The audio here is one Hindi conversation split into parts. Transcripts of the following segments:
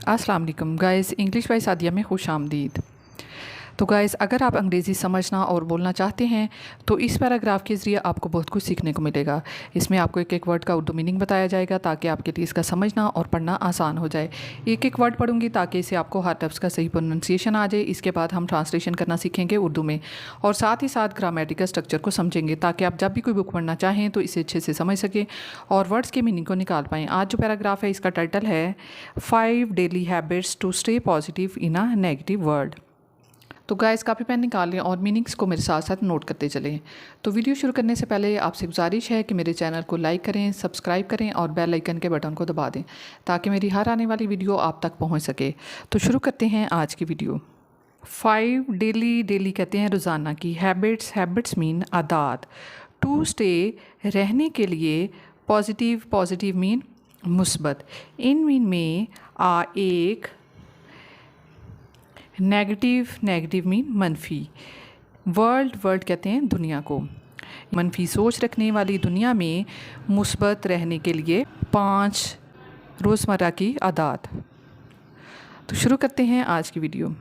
अस्सलाम वालेकुम गाइस, इंग्लिश बाय सादिया में खुश आमदीद। तो गाइस, अगर आप अंग्रेज़ी समझना और बोलना चाहते हैं तो इस पैराग्राफ के ज़रिए आपको बहुत कुछ सीखने को मिलेगा। इसमें आपको एक एक वर्ड का उर्दू मीनिंग बताया जाएगा ताकि आपके लिए इसका समझना और पढ़ना आसान हो जाए। एक एक वर्ड पढ़ूंगी ताकि इसे आपको हर लफ्ज़ का सही प्रोनाउंसिएशन आ जाए। इसके बाद हम ट्रांसलेशन करना सीखेंगे उर्दू में और साथ ही साथ ग्रामेटिकल स्ट्रक्चर को समझेंगे ताकि आप जब भी कोई बुक पढ़ना चाहें तो इसे अच्छे से समझ सकें और वर्ड्स के मीनिंग को निकाल पाएँ। आज जो पैराग्राफ है इसका टाइटल है 5 daily habits to stay positive in a negative world. तो गाइस, काफ़ी पेन निकाल लें और मीनिंग्स को मेरे साथ साथ नोट करते चलें। तो वीडियो शुरू करने से पहले आपसे गुजारिश है कि मेरे चैनल को लाइक करें, सब्सक्राइब करें और बेल आइकन के बटन को दबा दें ताकि मेरी हर आने वाली वीडियो आप तक पहुंच सके। तो शुरू करते हैं आज की वीडियो। 5 डेली कहते हैं रोज़ाना की। हैबिट्स मीन आदात। टू स्टे रहने के लिए। पॉजिटिव मीन मुस्बत। इन मीन में एक। नेगेटिव मीन मनफी। वर्ल्ड कहते हैं दुनिया को। मनफी सोच रखने वाली दुनिया में मुस्बत रहने के लिए 5 रोज़मर्रा की आदत। तो शुरू करते हैं आज की वीडियो।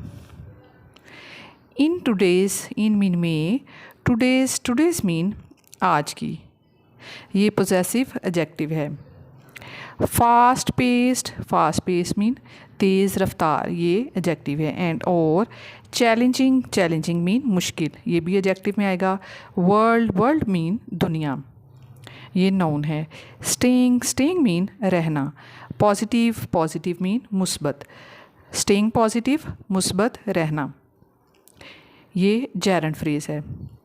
इन मीन में टुडेज़ मीन आज की। ये पोजेसिव एडजेक्टिव है। फास्ट पेस्ड मीन तेज़ रफ्तार, ये एडजेक्टिव है। एंड और चैलेंजिंग मीन मुश्किल, ये भी एडजेक्टिव में आएगा। वर्ल्ड महीन दुनिया, ये नाउन है। स्टेइंग मीन रहना। पॉजिटिव मीन मुस्बत। स्टेइंग पॉजिटिव मुस्बत रहना, ये जेरेंड फ्रेज है।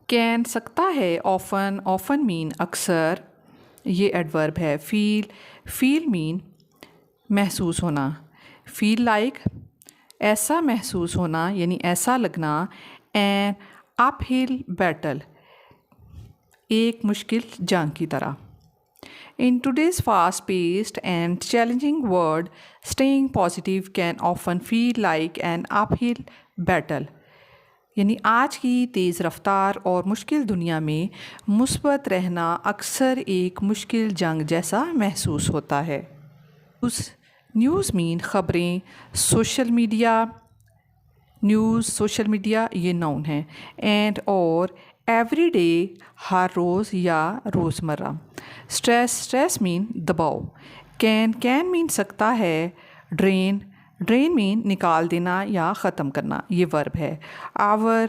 कैन सकता है। ऑफन मीन अक्सर, ये एडवर्ब है। फील मीन महसूस होना। फील लाइक ऐसा महसूस होना यानी ऐसा लगना। एन अपहिल बैटल एक मुश्किल जंग की तरह। In today's fast paced and challenging world staying positive can often feel like an uphill battle, यानी आज की तेज़ रफ्तार और मुश्किल दुनिया में मुस्बत रहना अक्सर एक मुश्किल जंग जैसा महसूस होता है। न्यूज़ मीन ख़बरें। सोशल मीडिया ये नाउन है। एंड और एवरीडे हर रोज़ या रोज़मर्रा। स्ट्रेस मीन दबाव। कैन मीन सकता है। ड्रेन मीन निकाल देना या ख़त्म करना, ये वर्ब है। आवर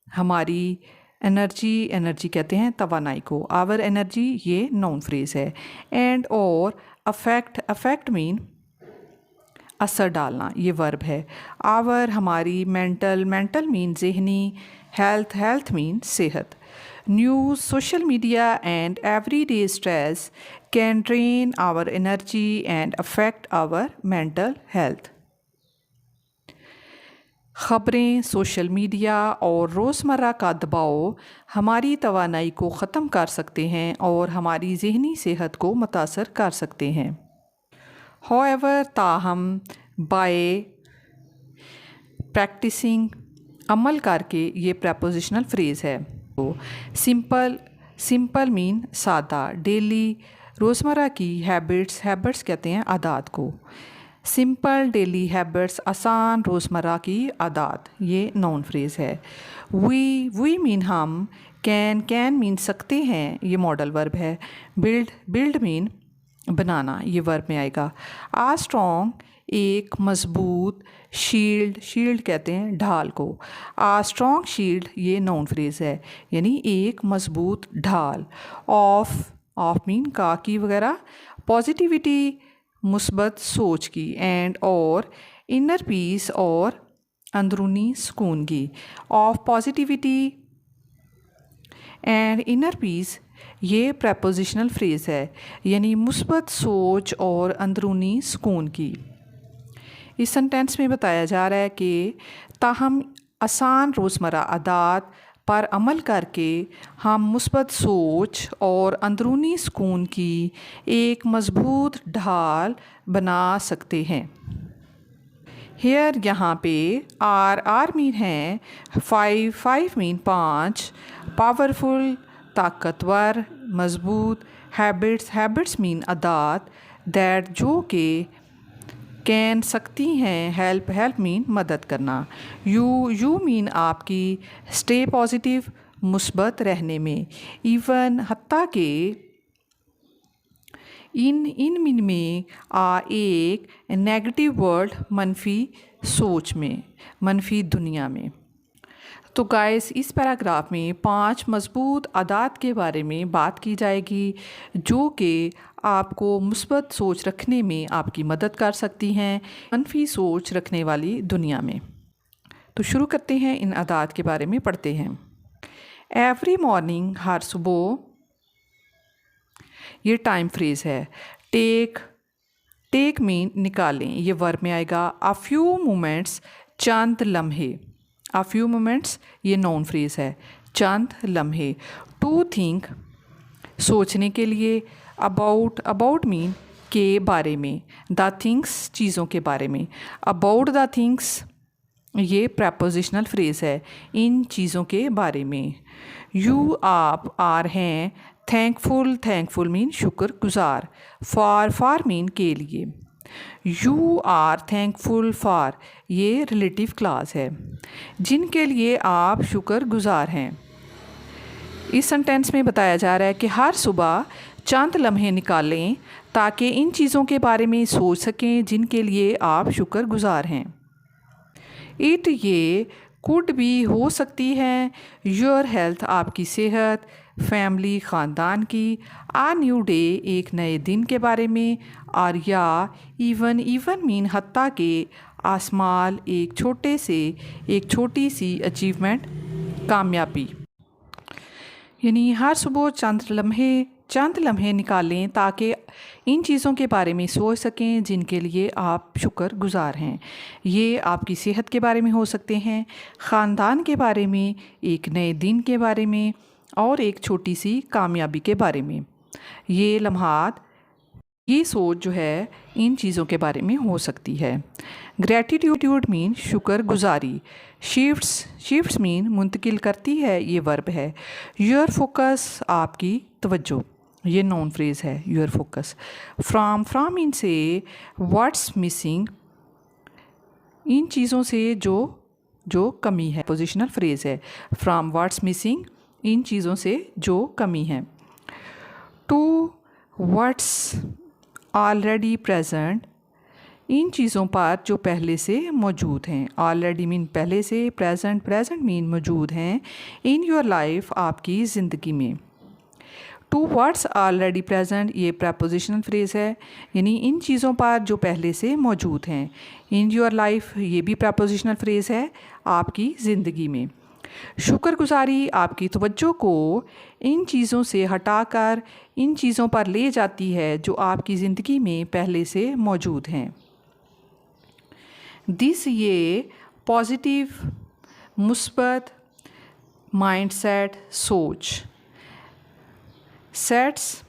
हमारी। एनर्जी कहते हैं तवानाई को। आवर एनर्जी ये नाउन फ्रेज है। एंड और अफेक्ट मीन असर डालना, ये वर्ब है। आवर हमारी। मेंटल मीन जहनी। हेल्थ मीन सेहत। News social media and everyday stress can drain our energy and affect our mental health. ख़बरें, सोशल मीडिया और रोज़मर्रा का दबाव हमारी तवानाई को ख़त्म कर सकते हैं और हमारी ज़हनी सेहत को मुतासर कर सकते हैं। However, ताहम बाय प्रैक्टिसिंग अमल करके, ये प्रपोजिशनल फ्रेज़ है। तो सिंपल मीन सादा। डेली रोज़मर्रा की। हैबिट्स कहते हैं आदत को। सिंपल डेली हैबिट्स आसान रोज़मर्रा की आदत, ये नाउन फ्रेज़ है। वी मीन हम। कैन मीन सकते हैं, ये मॉडल वर्ब है। बिल्ड मीन बनाना, ये वर्ब में आएगा। आ स्ट्रॉन्ग एक मज़बूत। शील्ड कहते हैं ढाल को। आ स्ट्रॉन्ग शील्ड ये नाउन फ्रेज है, यानी एक मज़बूत ढाल। ऑफ मीन का की वगैरह। पॉजिटिविटी मुस्बत सोच की। एंड और इनर पीस और अंदरूनी सुकून की। Of positivity and inner peace ये प्रपोजिशनल फ्रेज़ है, यानी मुस्बत सोच और अंदरूनी सुकून की। इस सेंटेंस में बताया जा रहा है कि ताहम आसान रोज़मर्रा आदत पर अमल करके हम मुस्बत सोच और अंदरूनी सुकून की एक मज़बूत ढाल बना सकते हैं। हेयर यहाँ पे आर मीन है 5 मीन 5। पावरफुल ताकतवर, मज़बूत। हैबिट्स मीन आदत। दैट जो के कैन सकती हैं, हेल्प हेल्प मीन मदद करना। यू मीन आपकी, स्टे पॉजिटिव मुस्बत रहने में। इवन हत्ता के, इन मीन में एक नेगेटिव वर्ड मनफी सोच में, मनफी दुनिया में। तो गाइस इस पैराग्राफ में 5 मजबूत आदात के बारे में बात की जाएगी जो कि आपको मुस्बत सोच रखने में आपकी मदद कर सकती हैं मनफी सोच रखने वाली दुनिया में। तो शुरू करते हैं, इन आदात के बारे में पढ़ते हैं। एवरी मॉर्निंग, हर सुबह, ये टाइम फ्रेज है। टेक मीन निकालें, ये वर्ब में आएगा। अ फ्यू मोमेंट्स, चंद लम्हे। अ फ्यू मोमेंट्स ये नाउन फ्रेज है, चंद लम्हे। टू थिंक, सोचने के लिए। अबाउट मीन के बारे में। द थिंग्स, चीज़ों के बारे में। अबाउट द थिंग्स ये प्रपोजिशनल फ्रेज है, इन चीज़ों के बारे में। यू आप आर हैं। थैंकफुल मीन शुक्रगुजार। फॉर मीन के लिए। यू आर थैंकफुल फॉर ये रिलेटिव क्लास है, जिनके लिए आप शुक्रगुजार हैं। इस सेंटेंस में बताया जा रहा है कि हर सुबह चंद लम्हे निकालें ताकि इन चीज़ों के बारे में सोच सकें जिनके लिए आप शुक्रगुजार हैं। इट ये कुड भी हो सकती है। योर हेल्थ आपकी सेहत। फैमिली ख़ानदान की। आ न्यू डे एक नए दिन के बारे में। और या इवन मीन हत्ता के आसमाल एक छोटी सी अचीवमेंट, कामयाबी। यानी हर सुबह चंद लम्हे निकालें ताकि इन चीज़ों के बारे में सोच सकें जिनके लिए आप शुक्रगुजार हैं। ये आपकी सेहत के बारे में हो सकते हैं, ख़ानदान के बारे में, एक नए दिन के बारे में और एक छोटी सी कामयाबी के बारे में। ये लम्हात, ये सोच जो है इन चीज़ों के बारे में हो सकती है। ग्रैटिट्यूड मीन शुक्रगुजारी। शिफ्ट्स मीन मुंतकिल करती है, ये वर्ब है। योर फोकस आपकी तवज्जो, ये नॉन फ्रेज है योर फोकस। फ्राम मीन से। व्हाट्स मिसिंग, इन चीज़ों से जो कमी है, पोजिशनल फ्रेज है। फ्राम व्हाट्स मिसिंग, इन चीज़ों से जो कमी है। टू व्हाट्स ऑलरेडी प्रेजेंट, इन चीज़ों पर जो पहले से मौजूद हैं। ऑलरेडी मीन पहले से, प्रेजेंट मीन मौजूद हैं इन योर लाइफ, आपकी ज़िंदगी में। टू व्हाट्स ऑलरेडी प्रेजेंट ये प्रपोजिशनल फ्रेज है, यानी इन चीज़ों पर जो पहले से मौजूद हैं। इन योर लाइफ ये भी प्रपोजिशनल फ्रेज है, आपकी ज़िंदगी में। शुक्रगुजारी आपकी तवज्जो को इन चीज़ों से हटाकर इन चीज़ों पर ले जाती है जो आपकी ज़िंदगी में पहले से मौजूद हैं। दिस ये पॉजिटिव मुस्बत माइंडसेट सोच। सेट्स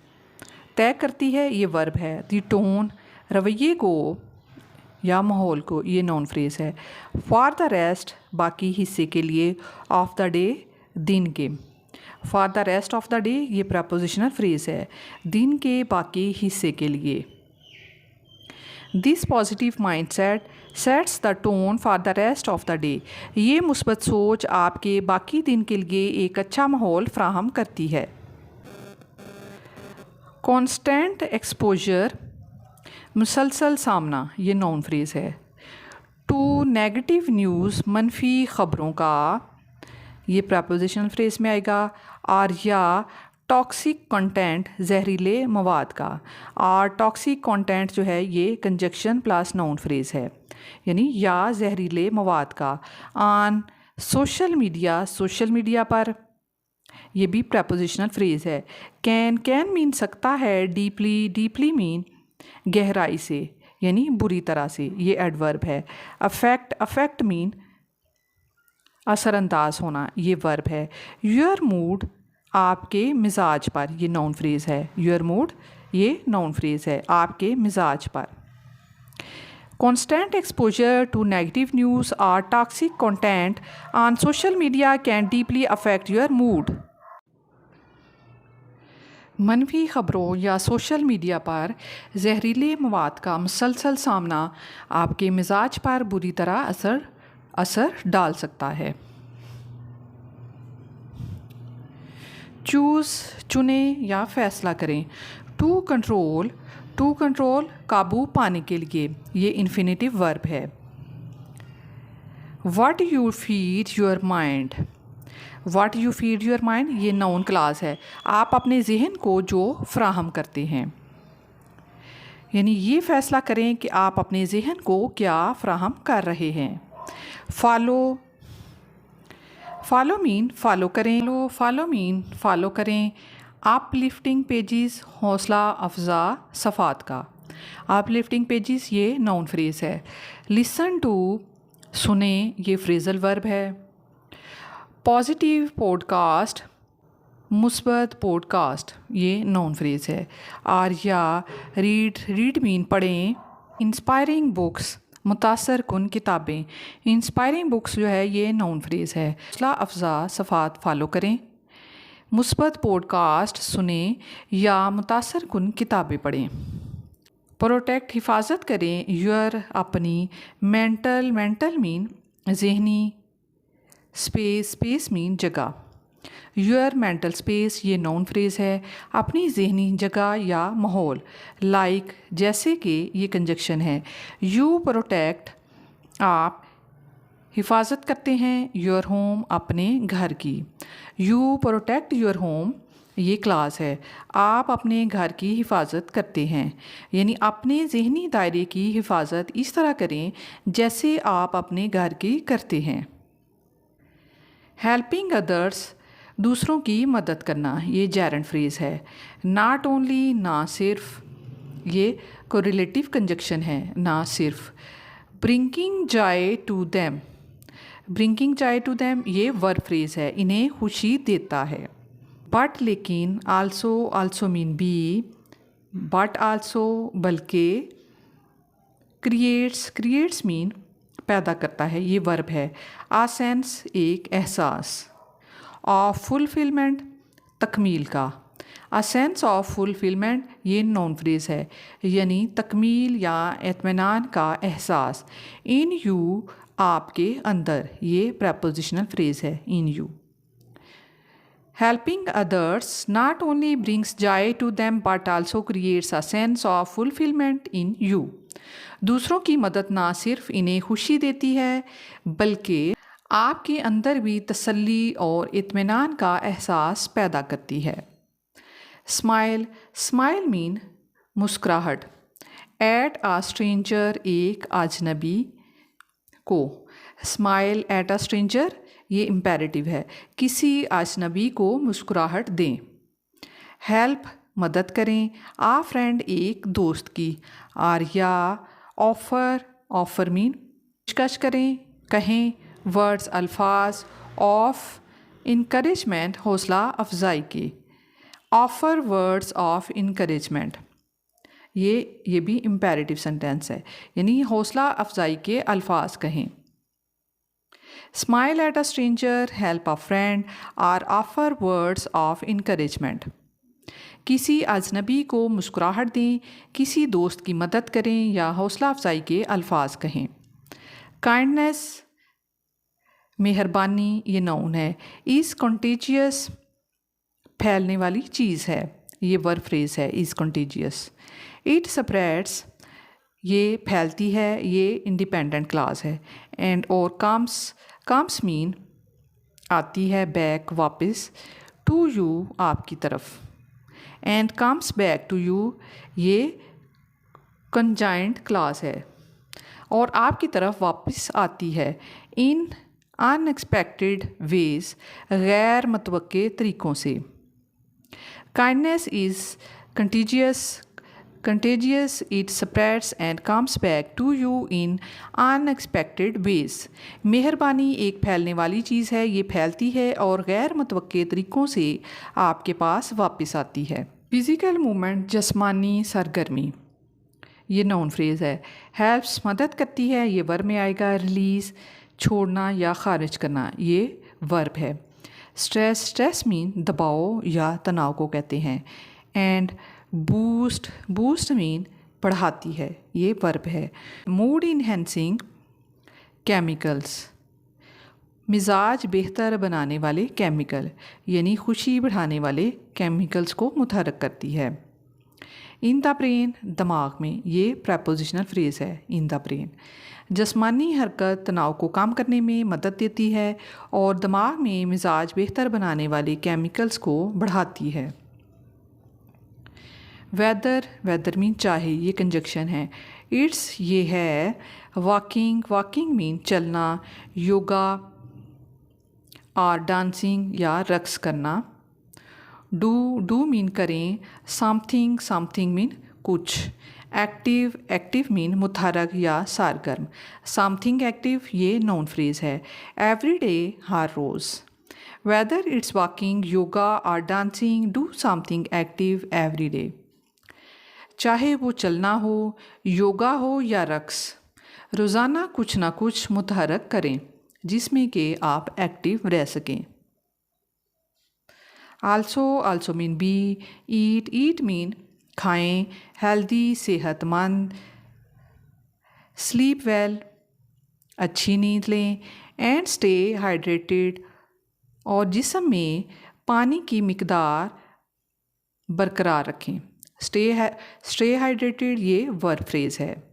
तय करती है, ये वर्ब है। दी टोन रवैये को या माहौल को, ये नॉन फ्रेज है। फॉर द रेस्ट बाकी हिस्से के लिए। ऑफ द डे दिन के। For the rest of the day ये प्रपोजिशनल फ्रेज है, दिन के बाकी हिस्से के लिए। This positive mindset sets the tone for the rest of the day, ये मुस्बत सोच आपके बाकी दिन के लिए एक अच्छा माहौल फ्राहम करती है। कॉन्स्टेंट एक्सपोजर मुसलसल सामना, ये नॉन फ्रेज है। टू नेगेटिव न्यूज़ मनफी ख़बरों का, ये प्रपोजिशनल फ्रेज में आएगा। और या टॉक्सिक कंटेंट जहरीले मवाद का। और टॉक्सिक कंटेंट जो है ये कंजक्शन प्लस नाउन फ्रेज है, यानी या जहरीले मवाद का। ऑन सोशल मीडिया पर, ये भी प्रपोजिशनल फ्रेज है। कैन मीन सकता है। डीपली मीन गहराई से, यानी बुरी तरह से, ये एडवर्ब है। अफेक्ट मीन असरअंदाज होना, ये वर्ब है। योर मूड आपके मिजाज पर, ये नाउन फ्रेज है। योर मूड ये नाउन फ्रेज है, आपके मिजाज पर। Constant exposure to negative news or toxic content on social media can deeply affect your mood. मनफी ख़बरों या सोशल मीडिया पर जहरीले मवाद का मुसलसल सामना आपके मिजाज पर बुरी तरह असर डाल सकता है। चुने या फैसला करें। टू कंट्रोल काबू पाने के लिए, ये इन्फिनेटिव वर्ब है। What you feed your mind, ये नाउन क्लास है। आप अपने जहन को जो फ्राहम करते हैं, यानी ये फैसला करें कि आप अपने जहन को क्या फ्राहम कर रहे हैं। फॉलो मीन फॉलो करें। अपलिफ्टिंग पेजेस, हौसला अफजा सफ़ात का। अपलिफ्टिंग पेजेस ये नाउन फ्रेज है। लिसन टू, सुने, ये फ्रेजल वर्ब है। पॉजिटिव पॉडकास्ट, मुस्बत पॉडकास्ट, ये नाउन फ्रेज है। या रीड मीन पढ़ें। इंस्पायरिंग बुक्स, मुतासर कुन किताबें। इंस्पायरिंग बुक्स जो है ये नाउन फ्रेज है। हौसला अफजा सफ़ात फॉलो करें। मुस्बत पॉडकास्ट सुने या मुतासर कुन किताबें पढ़ें। प्रोटेक्ट, हिफाजत करें। योर, अपनी। मेंटल मीन जहनी। स्पेस मीन जगह। योर मेंटल स्पेस, ये नाउन फ्रेज है। अपनी जहनी जगह या माहौल। लाइक, जैसे कि, ये कंजक्शन है। यू प्रोटेक्ट, आप हिफाजत करते हैं। योर होम, अपने घर की। यू प्रोटेक्ट योर होम, ये क्लास है। आप अपने घर की हिफाजत करते हैं, यानी अपने जहनी दायरे की हिफाजत इस तरह करें जैसे आप अपने घर की करते हैं। हेल्पिंग अदर्स, दूसरों की मदद करना, ये जेरेंट फ्रेज है। नॉट ओनली, ना सिर्फ, ये कोरिलेटिव कंजक्शन है, ना सिर्फ। ब्रिंकिंग जॉय टू देम, ये वर्ब फ्रेज है, इन्हें खुशी देता है। बट, लेकिन। आल्सो मीन भी। बट आल्सो, बल्कि। क्रिएट्स मीन पैदा करता है, ये वर्ब है। आ सेंस, एक एहसास। ऑफ फुलफिलमेंट, तकमील का। आ सेंस ऑफ फुलफिलमेंट, ये नाउन फ्रेज है, यानी तकमील या इत्मीनान का एहसास। इन यू, आपके अंदर, ये प्रेपोजिशनल फ्रेज है, इन you. Helping others not only brings joy to them but also creates a sense of fulfillment in you. दूसरों की मदद ना सिर्फ इन्हें खुशी देती है बल्कि आपके अंदर भी तसल्ली और इत्मीनान का एहसास पैदा करती है। स्माइल मीन मुस्कुराहट। एट आ स्ट्रेंजर, एक अजनबी को। स्माइल एट आ स्ट्रेंजर, ये इम्पेरेटिव है, किसी अजनबी को मुस्कुराहट दें। हेल्प, मदद करें। आ फ्रेंड, एक दोस्त की। या ऑफ़र मीन पेशकश करें, कहें। वर्ड्स, अल्फाज। ऑफ इनकरेजमेंट, हौसला अफजाई के। ऑफ़र वर्ड्स ऑफ इनकरेजमेंट, ये भी इम्पेरेटिव सेंटेंस है, यानी हौसला अफजाई के अल्फाज कहें। Smile at a stranger, help a friend or offer words of encouragement. किसी अजनबी को मुस्कुराहट दें, किसी दोस्त की मदद करें या हौसला अफजाई के अल्फाज कहें। काइंडनेस, मेहरबानी, ये नाउन है। इज़ कंटेजियस, फैलने वाली चीज़ है, ये वर्ब फ्रेज है, इज़ कंटेजियस। इट स्प्रेड्स, ये फैलती है, ये इंडिपेंडेंट क्लास है। एंड और कम्स मीन आती है, बैक वापस। टू यू, आपकी तरफ। And comes back to you, ये कंजाइंट क्लास है और आपकी तरफ वापस आती है। इन अनएक्सपेक्टेड वेज, गैर मुतवक्के तरीक़ों से। Kindness is contagious, it spreads and comes back to you in unexpected ways. मेहरबानी एक फैलने वाली चीज़ है, ये फैलती है और गैर मुतवक्के तरीक़ों से आपके पास वापस आती है। फिज़िकल मूवमेंट, जिस्मानी सरगर्मी, ये नाउन फ्रेज है। हेल्प्स, मदद करती है, ये वर्ब में आएगा। रिलीज़, छोड़ना या खारिज करना, ये वर्ब है। स्ट्रेस मीन दबाव या तनाव को कहते हैं। एंड बूस्ट, बूस्ट मीन बढ़ाती है, ये वर्ब है। मूड इन्हेंसिंग केमिकल्स, मिजाज बेहतर बनाने वाले केमिकल, यानी खुशी बढ़ाने वाले केमिकल्स को मुतहर्रिक करती है। इन द ब्रेन, दिमाग में, ये प्रेपोजिशनल फ्रेज़ है। इन द ब्रेन जिस्मानी हरकत तनाव को कम करने में मदद देती है और दिमाग में मिजाज बेहतर बनाने वाले केमिकल्स को बढ़ाती है। वेदर, वेदर मीन चाहे, ये कंजक्शन है। इट्स, ये है। वॉकिंग, वॉकिंग मीन चलना। योगा और डांसिंग या रक्स करना। डू, डू मीन करें। समथिंग, समथिंग मीन कुछ। एक्टिव, एक्टिव मीन मुतहरक या सारगर्म। समथिंग एक्टिव, ये नाउन फ्रेज है। एवरी डे, हर रोज़। वेदर इट्स वॉकिंग, योगा और dancing, do something active every day. चाहे वो चलना हो, योगा हो या रक्स, रोज़ाना कुछ ना कुछ मुतहरक करें जिसमें कि आप एक्टिव रह सकें। आल्सो, आल्सो मीन बी। ईट, ईट मीन खाएं। हेल्दी, सेहतमंद। स्लीप वेल, अच्छी नींद लें। एंड स्टे हाइड्रेटेड, और जिस्म में पानी की मिकदार बरकरार रखें। स्टे हाइड्रेटेड, ये वर्ब फ्रेज़ है।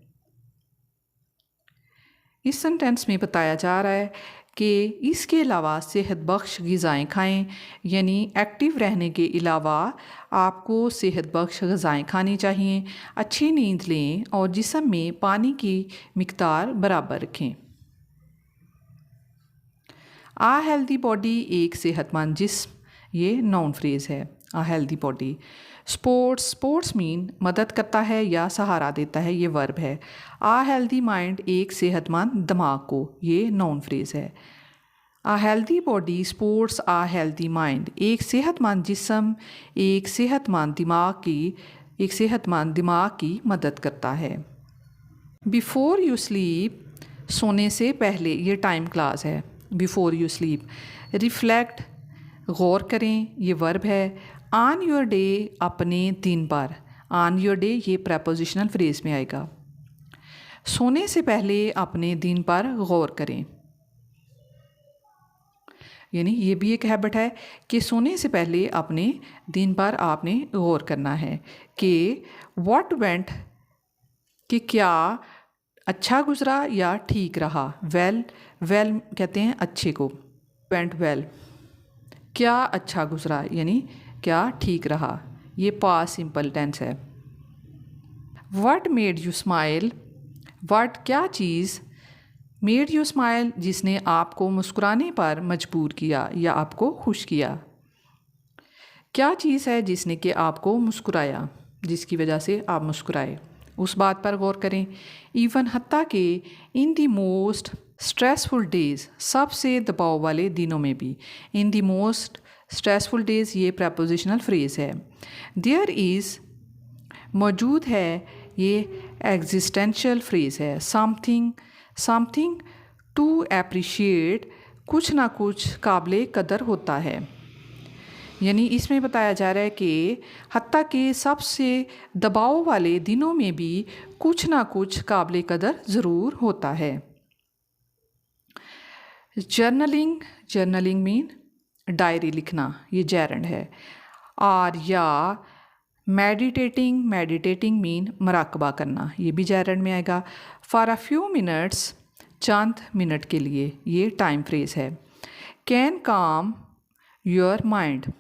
इस सेंटेंस में बताया जा रहा है कि इसके अलावा सेहत बख्श ग़िज़ाएँ खाएं, यानी एक्टिव रहने के अलावा आपको सेहत बख्श ग़िज़ाएँ खानी चाहिए। अच्छी नींद लें और जिस्म में पानी की मिकदार बराबर रखें। आ हेल्दी बॉडी, एक सेहतमंद जिस्म, ये नाउन फ्रेज़ है। A healthy body. Sports, sports mean मदद करता है या सहारा देता है, ये वर्ब है। आ हेल्दी माइंड, एक सेहतमंद दिमाग को, ये नाउन फ्रेज़ है। A healthy body sports uh healthy mind, एक सेहतमंद जिस्म एक सेहतमंद दिमाग की मदद करता है। बिफोर यू स्लीप, सोने से पहले, ये टाइम क्लास है। Before you sleep. रिफ्लेक्ट, गौर करें, ये वर्ब है। ऑन योर डे, अपने दिन पर। ऑन योर डे, ये प्रेपोजिशनल फ्रेज में आएगा। सोने से पहले अपने दिन पर गौर करें, यानी ये भी एक हैबिट है कि सोने से पहले अपने दिन पर आपने गौर करना है कि व्हाट वेंट, कि क्या अच्छा गुजरा या ठीक रहा। वेल, वेल कहते हैं अच्छे को। वेंट वेल, क्या अच्छा गुजरा यानी क्या ठीक रहा, ये पास्ट सिंपल टेंस है। What made you smile, what क्या चीज़, मेड यू स्माइल जिसने आपको मुस्कुराने पर मजबूर किया या आपको खुश किया। क्या चीज़ है जिसने कि आपको मुस्कुराया, जिसकी वजह से आप मुस्कुराए, उस बात पर गौर करें। इवन हत्ता के इन दी मोस्ट स्ट्रेसफुल डेज़, सबसे दबाव वाले दिनों में भी। इन दी मोस्ट स्ट्रेसफुल डेज़, ये प्रेपोजिशनल फ्रेज़ है। देयर इज़, मौजूद है, ये एग्जिस्टेंशियल फ्रेज़ है। समथिंग, समथिंग टू एप्रिशिएट, कुछ ना कुछ काबिल कदर होता है, यानी इसमें बताया जा रहा है कि हत्ता के सबसे दबाव वाले दिनों में भी कुछ ना कुछ काबिल कदर ज़रूर होता है। जर्नलिंग, जर्नलिंग मीन डायरी लिखना, ये जैरंड है। और या मेडिटेटिंग, मेडिटेटिंग मीन मराकबा करना, ये भी जैरंड में आएगा। For a few minutes, Chand minute के लिए, ये टाइम फ्रेज़ है। कैन काम योर माइंड,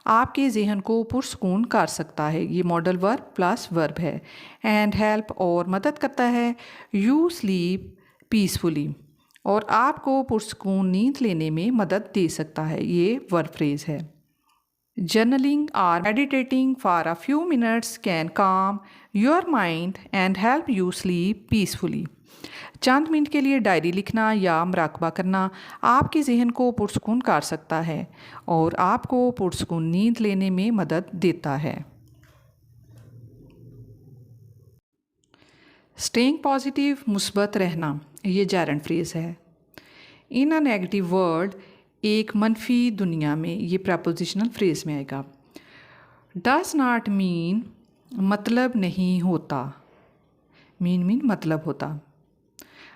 आपके जहन को पुरसकून कर सकता है, ये मॉडल वर्ब प्लस वर्ब है। एंड हेल्प, और मदद करता है। यू स्लीप पीसफुली, और आपको पुरसकून नींद लेने में मदद दे सकता है, ये वर्ब फ्रेज़ है। जर्नलिंग और meditating for a few minutes can काम your mind and help you sleep peacefully, Chand minute के लिए डायरी लिखना या मराकबा करना आपके जहन को पुरसकून कर सकता है और आपको पुरसकून नींद लेने में मदद देता है। स्टेइंग पॉजिटिव, मुस्बत रहना, ये जैरंड फ्रेज़ है। इन अ नेगेटिव वर्ल्ड, एक मनफी दुनिया में, ये प्रेपोजिशनल फ्रेज़ में आएगा। डज नॉट मीन मतलब नहीं होता, मीन मतलब होता।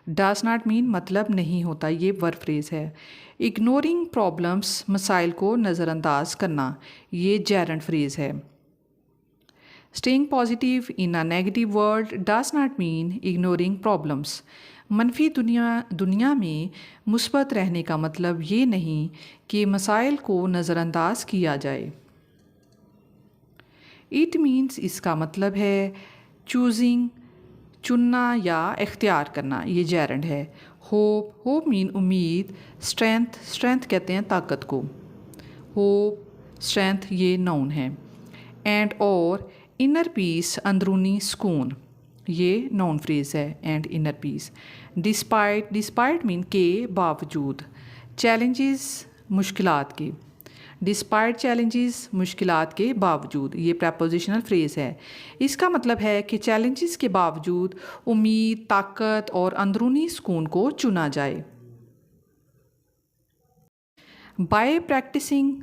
डज नॉट मीन मतलब नहीं होता, ये वर्ब फ्रेज है। इग्नोरिंग प्रॉब्लम्स मसाइल को नज़रअंदाज करना, ये जेरेंड फ्रेज है। Staying positive in a negative world does not mean ignoring problems. मनफी दुनिया में मुस्बत रहने का मतलब ये नहीं कि मसाइल को नज़रअंदाज किया जाए। इट मीन्स इसका मतलब है चूजिंग, चुनना या इख्तियार करना, ये जेरेंड है। होप मीन उम्मीद। स्ट्रेंथ कहते हैं ताकत को। होप, स्ट्रेंथ ये नाउन है। एंड और इनर पीस अंदरूनी सुकून, ये नाउन फ्रेज है। And inner peace. Despite mean के बावजूद। चैलेंजेस मुश्किलात के। डिस्पाइट चैलेंजेस मुश्किलात के बावजूद, ये प्रपोजिशनल फ्रेज है। इसका मतलब है कि चैलेंजेस के बावजूद उम्मीद, ताकत और अंदरूनी सुकून को चुना जाए। बाय प्रैक्टिसिंग,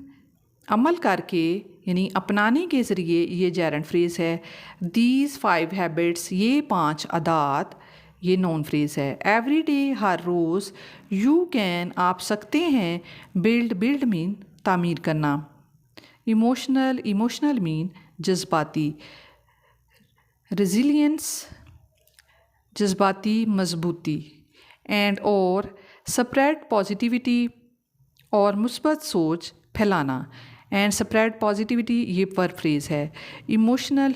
अमल करके यानी अपनाने के ज़रिए, ये जेरेंड फ्रेज है। दीज 5 हैबिट्स, ये 5 आदात, ये नॉन फ्रेज है। एवरी डे, हर रोज़। यू कैन, आप सकते हैं। बिल्ड मीन तामीर करना। इमोशनल मीन जज्बाती। रेजिलियंस, जज्बाती मजबूती। एंड और स्प्रेड पॉजिटिविटी, और मुस्बत सोच फैलाना। एंड स्प्रेड पॉजिटिविटी, ये वर्ब फ्रेज है। इमोशनल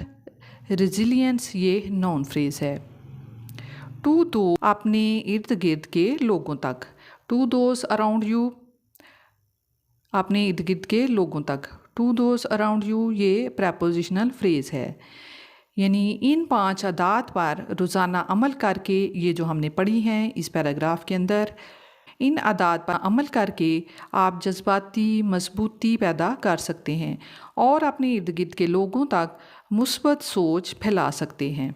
रेजिलियंस, ये नॉन फ्रेज है। टू दो, अपने इर्द गिर्द के लोगों तक। टू दोज अराउंड यू, अपने इर्द गिर्द के लोगों तक। टू दोज अराउंड यू, ये प्रपोजिशनल फ्रेज है। यानी इन 5 आदात पर रोज़ाना अमल करके, ये जो हमने पढ़ी हैं इस पैराग्राफ के अंदर, इन आदात पर अमल करके आप जज्बाती मजबूती पैदा कर सकते हैं और अपने इर्द गिर्द के लोगों तक मुस्बत सोच फैला सकते हैं।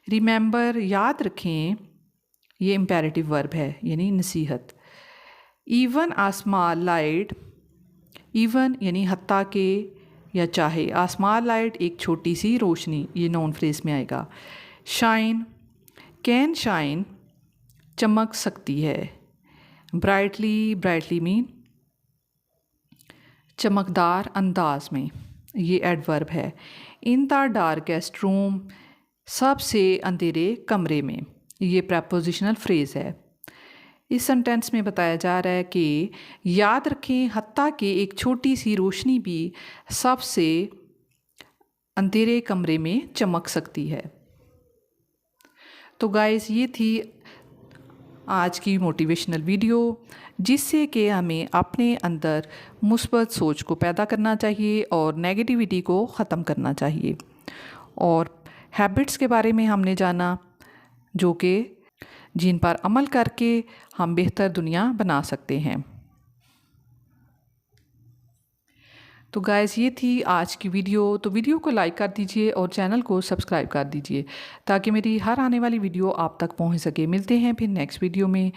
रिमेंबर, याद रखें, ये इम्पेरेटिव वर्ब है यानी नसीहत। इवन आ स्मॉल लाइट, इवन यानी हत्ता के या चाहे। आ स्मॉल लाइट, एक छोटी सी रोशनी, ये नॉन फ्रेज में आएगा। शाइन, कैन शाइन, चमक सकती है। ब्राइटली मीन चमकदार अंदाज में, ये एडवर्ब है। इन द डार्केस्ट रूम, सबसे अंधेरे कमरे में, ये प्रपोजिशनल फ्रेज है। इस सेंटेंस में बताया जा रहा है कि याद रखें, हत्ता कि एक छोटी सी रोशनी भी सबसे अंधेरे कमरे में चमक सकती है। तो गाइस, ये थी आज की मोटिवेशनल वीडियो, जिससे कि हमें अपने अंदर मुस्बत सोच को पैदा करना चाहिए और नेगेटिविटी को ख़त्म करना चाहिए। और हैबिट्स के बारे में हमने जाना, जो कि जिन पर अमल करके हम बेहतर दुनिया बना सकते हैं। तो गाइस, ये थी आज की वीडियो। तो वीडियो को लाइक कर दीजिए और चैनल को सब्सक्राइब कर दीजिए ताकि मेरी हर आने वाली वीडियो आप तक पहुंच सके। मिलते हैं फिर नेक्स्ट वीडियो में।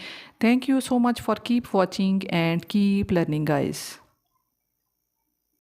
Thank you so much for keep watching and keep learning guys.